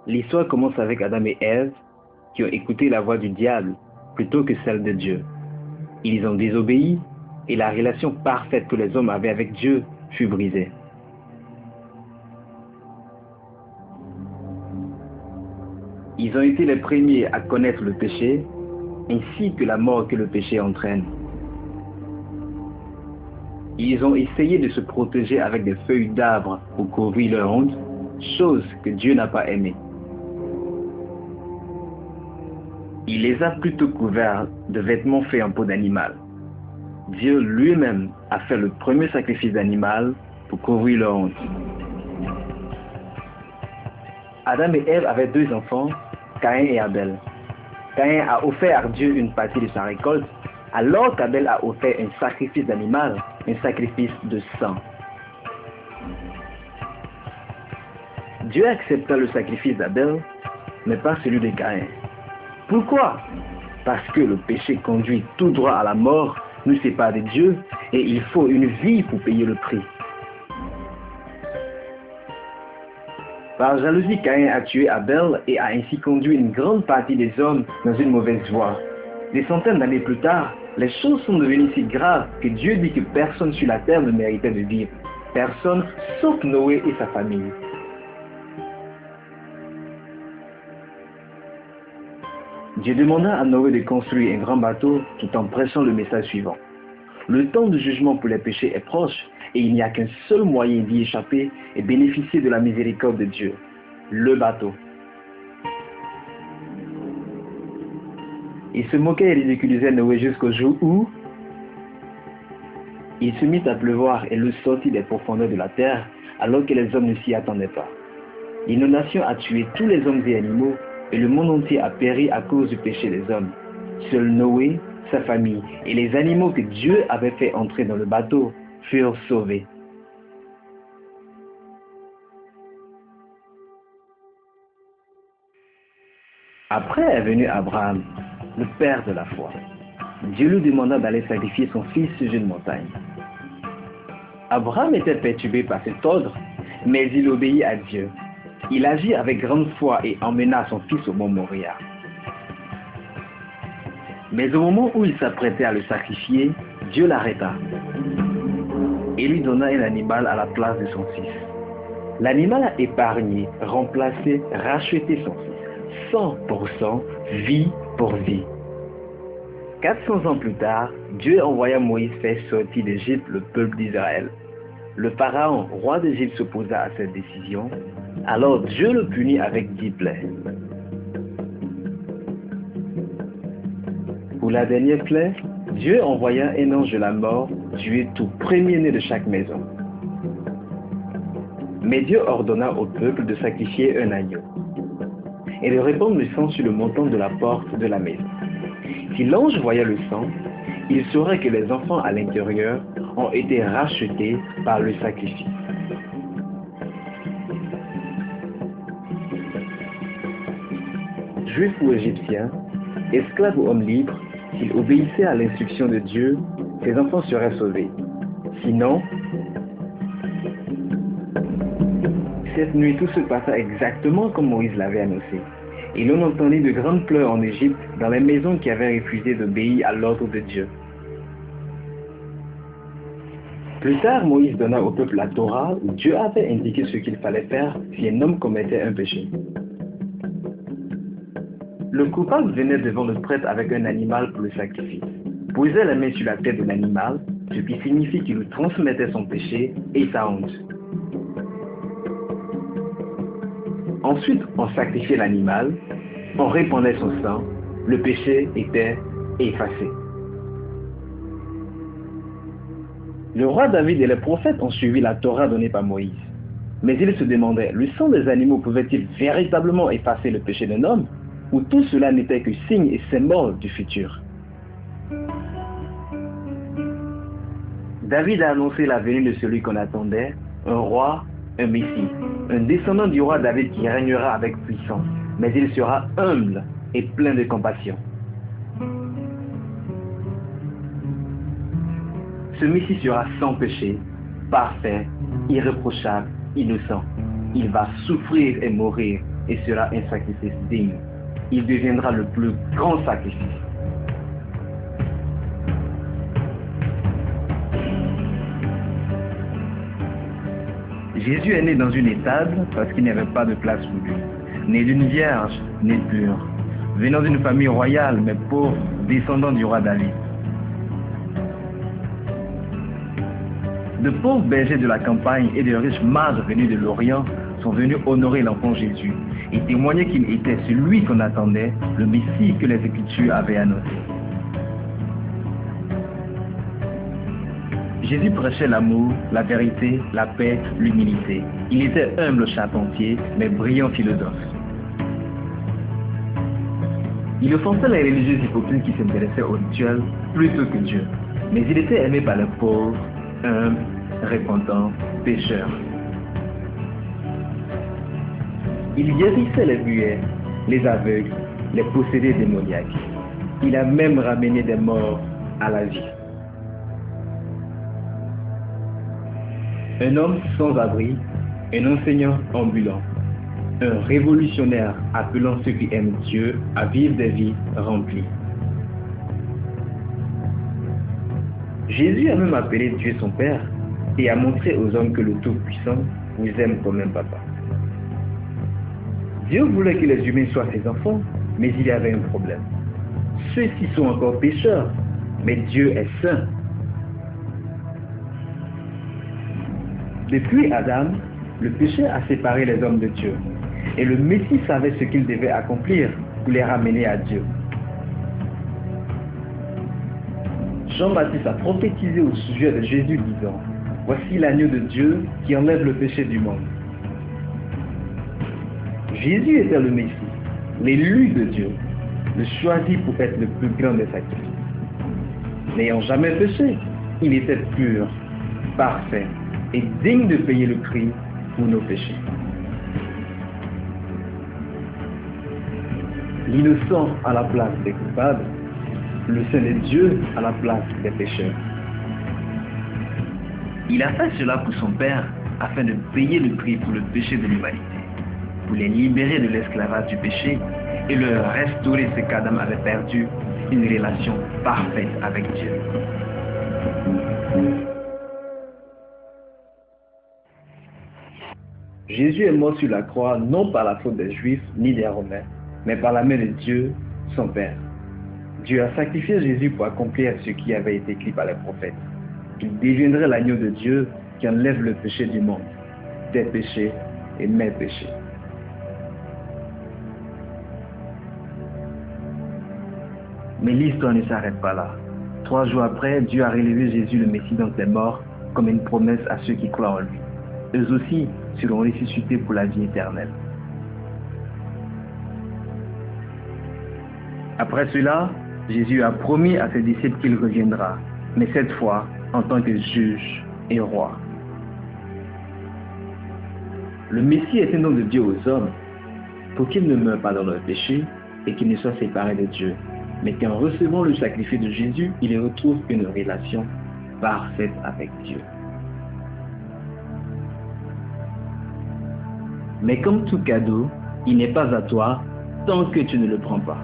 L'histoire commence avec Adam et Ève qui ont écouté la voix du diable plutôt que celle de Dieu. Ils ont désobéi et la relation parfaite que les hommes avaient avec Dieu fut brisée. Ils ont été les premiers à connaître le péché ainsi que la mort que le péché entraîne. Ils ont essayé de se protéger avec des feuilles d'arbres pour couvrir leur honte, chose que Dieu n'a pas aimée. Il les a plutôt couverts de vêtements faits en peau d'animal. Dieu lui-même a fait le premier sacrifice d'animal pour couvrir leur honte. Adam et Ève avaient deux enfants, Caïn et Abel. Caïn a offert à Dieu une partie de sa récolte, alors qu'Abel a offert un sacrifice d'animal, un sacrifice de sang. Dieu accepta le sacrifice d'Abel, mais pas celui de Caïn. Pourquoi? Parce que le péché conduit tout droit à la mort, nous sépare de Dieu, et il faut une vie pour payer le prix. Par jalousie, Caïn a tué Abel et a ainsi conduit une grande partie des hommes dans une mauvaise voie. Des centaines d'années plus tard, les choses sont devenues si graves que Dieu dit que personne sur la terre ne méritait de vivre. Personne sauf Noé et sa famille. Dieu demanda à Noé de construire un grand bateau tout en prêchant le message suivant. Le temps du jugement pour les péchés est proche et il n'y a qu'un seul moyen d'y échapper et bénéficier de la miséricorde de Dieu, le bateau. Il se moquait et ridiculisait Noé jusqu'au jour où il se mit à pleuvoir et le sortit des profondeurs de la terre alors que les hommes ne s'y attendaient pas. L'inondation a tué tous les hommes et animaux et le monde entier a péri à cause du péché des hommes. Seul Noé, sa famille et les animaux que Dieu avait fait entrer dans le bateau furent sauvés. Après est venu Abraham, le père de la foi. Dieu lui demanda d'aller sacrifier son fils sur une montagne. Abraham était perturbé par cet ordre, mais il obéit à Dieu. Il agit avec grande foi et emmena son fils au mont Moria. Mais au moment où il s'apprêtait à le sacrifier, Dieu l'arrêta et lui donna un animal à la place de son fils. L'animal a épargné, remplacé, racheté son fils. 100% vie pour vie. 400 ans plus tard, Dieu envoya Moïse faire sortir d'Égypte le peuple d'Israël. Le pharaon, roi d'Égypte, s'opposa à cette décision. Alors Dieu le punit avec 10 plaies. Pour la dernière plaie, Dieu envoya un ange de la mort tuer tout premier-né de chaque maison. Mais Dieu ordonna au peuple de sacrifier un agneau et de répandre le sang sur le montant de la porte de la maison. Si l'ange voyait le sang, il saurait que les enfants à l'intérieur ont été rachetés par le sacrifice. Juifs ou Égyptiens, esclaves ou hommes libres, s'ils obéissaient à l'instruction de Dieu, ces enfants seraient sauvés. Sinon, cette nuit, tout se passa exactement comme Moïse l'avait annoncé. Et l'on entendit de grandes pleurs en Égypte dans les maisons qui avaient refusé d'obéir à l'ordre de Dieu. Plus tard, Moïse donna au peuple la Torah où Dieu avait indiqué ce qu'il fallait faire si un homme commettait un péché. Le coupable venait devant le prêtre avec un animal pour le sacrifice, posait la main sur la tête de l'animal, ce qui signifie qu'il lui transmettait son péché et sa honte. Ensuite, on sacrifiait l'animal, on répandait son sang, le péché était effacé. Le roi David et les prophètes ont suivi la Torah donnée par Moïse. Mais ils se demandaient, le sang des animaux pouvait-il véritablement effacer le péché d'un homme? Ou tout cela n'était que signe et symbole du futur? David a annoncé la venue de celui qu'on attendait, un roi, un messie, un descendant du roi David qui régnera avec puissance, mais il sera humble et plein de compassion. Ce messie sera sans péché, parfait, irréprochable, innocent. Il va souffrir et mourir et sera un sacrifice digne. Il deviendra le plus grand sacrifice. Jésus est né dans une étable parce qu'il n'y avait pas de place pour lui. Né d'une vierge, né pur. Venant d'une famille royale mais pauvre, descendant du roi David. De pauvres bergers de la campagne et de riches mages venus de l'Orient sont venus honorer l'enfant Jésus et témoigner qu'il était celui qu'on attendait, le Messie que les Écritures avaient annoncé. Jésus prêchait l'amour, la vérité, la paix, l'humilité. Il était humble charpentier, mais brillant philosophe. Il offensait les religieux hypocrites qui s'intéressaient au rituel plutôt que Dieu. Mais il était aimé par les pauvres, humbles, repentants, pécheurs. Il guérissait les muets, les aveugles, les possédés démoniaques. Il a même ramené des morts à la vie. Un homme sans abri, un enseignant ambulant, un révolutionnaire appelant ceux qui aiment Dieu à vivre des vies remplies. Jésus a même appelé Dieu son Père et a montré aux hommes que le Tout-Puissant vous aime comme un papa. Dieu voulait que les humains soient ses enfants, mais il y avait un problème. Ceux-ci sont encore pécheurs, mais Dieu est saint. Depuis Adam, le péché a séparé les hommes de Dieu. Et le Messie savait ce qu'il devait accomplir pour les ramener à Dieu. Jean-Baptiste a prophétisé au sujet de Jésus disant, « Voici l'agneau de Dieu qui enlève le péché du monde. » Jésus était le Messie, l'élu de Dieu, le choisi pour être le plus grand des sacrifices. N'ayant jamais péché, il était pur, parfait et digne de payer le prix pour nos péchés. L'innocent à la place des coupables, le Saint de Dieu à la place des pécheurs. Il a fait cela pour son Père afin de payer le prix pour le péché de l'humanité, pour les libérer de l'esclavage du péché et leur restaurer ce qu'Adam avait perdu, une relation parfaite avec Dieu. Jésus est mort sur la croix non par la faute des Juifs ni des Romains, mais par la main de Dieu, son Père. Dieu a sacrifié Jésus pour accomplir ce qui avait été écrit par les prophètes. Il deviendrait l'agneau de Dieu qui enlève le péché du monde, tes péchés et mes péchés. Mais l'histoire ne s'arrête pas là. 3 jours après, Dieu a relevé Jésus le Messie d'entre les morts comme une promesse à ceux qui croient en lui. Eux aussi seront ressuscités pour la vie éternelle. Après cela, Jésus a promis à ses disciples qu'il reviendra, mais cette fois en tant que juge et roi. Le Messie est un don de Dieu aux hommes pour qu'ils ne meurent pas dans leur péché et qu'ils ne soient séparés de Dieu, mais qu'en recevant le sacrifice de Jésus, ils retrouvent une relation parfaite avec Dieu. Mais comme tout cadeau, il n'est pas à toi tant que tu ne le prends pas.